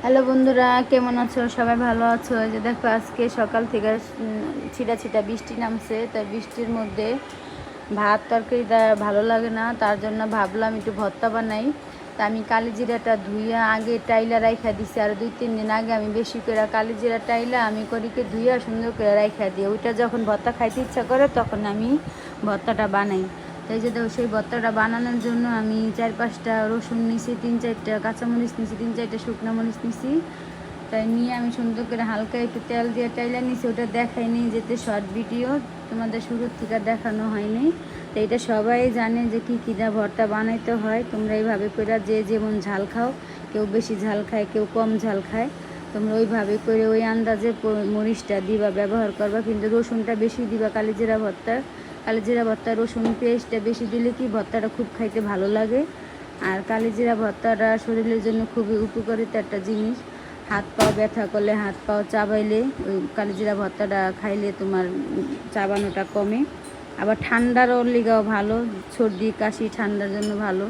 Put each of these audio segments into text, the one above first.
Hello বন্ধুরা, কেমন আছো? সবাই ভালো আছো? এই যে দেখো, আজকে সকাল থেকে ছিটা ছিটা বৃষ্টি নামছে। তাই বৃষ্টির মধ্যে ভাত তরকারি ভালো লাগে না, তার জন্য ভাবলাম একটু ভর্তা বানাই। তা আমি কালিজিরাটা ধুইয়া আগে টাইলা রাইখা দিছি, আর 2-3 দিন আগে আমি বেশি করে কালিজিরা টাইলা আমি করিকে ধুইয়া সুন্দর করে রাইখা দিই। ওইটা যখন ভর্তা খাইতে ইচ্ছা করে তখন আমি ভর্তাটা বানাই। তাই যে দেখো, সেই ভর্তাটা বানানোর জন্য আমি 4-5টা রসুন নিছি, 3-4টা কাঁচামরিচ নিছি, 3-4টা শুকনো মরিচ নিছি। তাই নিয়ে আমি সুন্দর করে হালকা একটু তেল দিয়ে টাইলা নিছি। ওটা দেখাইনি, যেতে শর্ট ভিডিও তোমাদের শুরুর থেকে দেখানো হয়নি। তো এটা সবাই জানে যে কী কী দা ভর্তা বানাইতে হয়। তোমরা এইভাবে করে যে যেমন ঝাল খাও, কেউ বেশি ঝাল খায়, কেউ কম ঝাল খায়, তোমরা ওইভাবে করে ওই আন্দাজে মরিচটা দিবা, ব্যবহার করবা। কিন্তু রসুনটা বেশি দিবা কালিজিরা ভর্তা। কালিজিরা ভর্তা রসুন পেস্টটা বেশি দিলে কি ভর্তাটা খুব খাইতে ভালো লাগে। আর কালিজিরা ভর্তাটা শরীরের জন্য খুবই উপকারিতা একটা জিনিস। হাত পাও ব্যথা করলে, হাত পাও চাবাইলে ওই কালিজিরা ভর্তাটা খাইলে তোমার চাবানোটা কমে। আবার ঠান্ডারও লিগাও ভালো, সর্দি কাশি ঠান্ডার জন্য ভালো।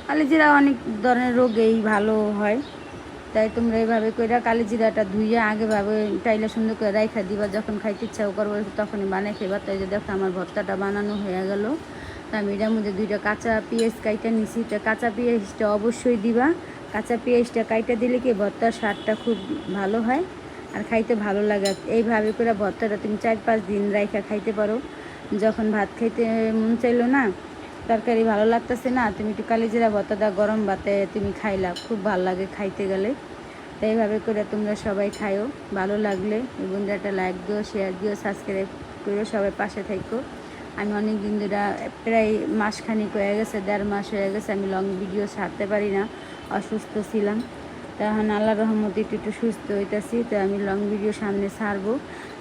কালিজিরা অনেক ধরনের রোগেই ভালো হয়। তাই তোমরা এইভাবে কইরা কালিজিরাটা ধুইয়া আগেভাবে টাইলে সুন্দর করে রাইখা দিবা, যখন খাইতে ইচ্ছাও করবো তখনই বানাই খেবা। তাই যে দেখো, আমার ভর্তাটা বানানো হয়ে গেল। তা আমি এটার মধ্যে 2টা কাঁচা পেঁয়াজ কাইটা নিছি। তা কাঁচা পেঁয়াজটা অবশ্যই দিবা। কাঁচা পেঁয়াজটা কাইটা দিলে কি ভর্তার স্বাদটা খুব ভালো হয় আর খাইতে ভালো লাগে। এইভাবে করে ভর্তাটা তুমি 4-5 দিন রাইখা খাইতে পারো। যখন ভাত খাইতে মন চাইলো না, তরকারি ভালো লাগতেছে না, তুমি একটু কালিজিরা ভর্তাটা গরম ভাতে তুমি খাইলা, খুব ভালো লাগে খাইতে গেলে। তাই এইভাবে করে তোমরা সবাই খাইও। ভালো লাগলে বন্ধুরা একটা লাইক দিও, শেয়ার দিও, সাবস্ক্রাইব করে সবাই পাশে থাকো। আমি অনেক দিন ধরে, প্রায় মাসখানিক হয়ে গেছে, 1.5 মাস হয়ে গেছে আমি লং ভিডিও ছাড়তে পারি না, অসুস্থ ছিলাম। তখন আল্লাহর রহমতে একটু একটু সুস্থ হইতেছি। তো আমি লং ভিডিও সামনে ছাড়বো,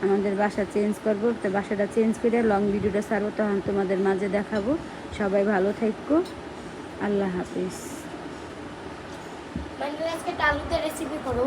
আমাদের বাসা চেঞ্জ করবো। তো বাসাটা চেঞ্জ করে লং ভিডিওটা ছাড়বো, তখন তোমাদের মাঝে দেখাবো। সবাই ভালো থাকো, আল্লাহ হাফিজ। আজকে আলুতে রেসিপি করো।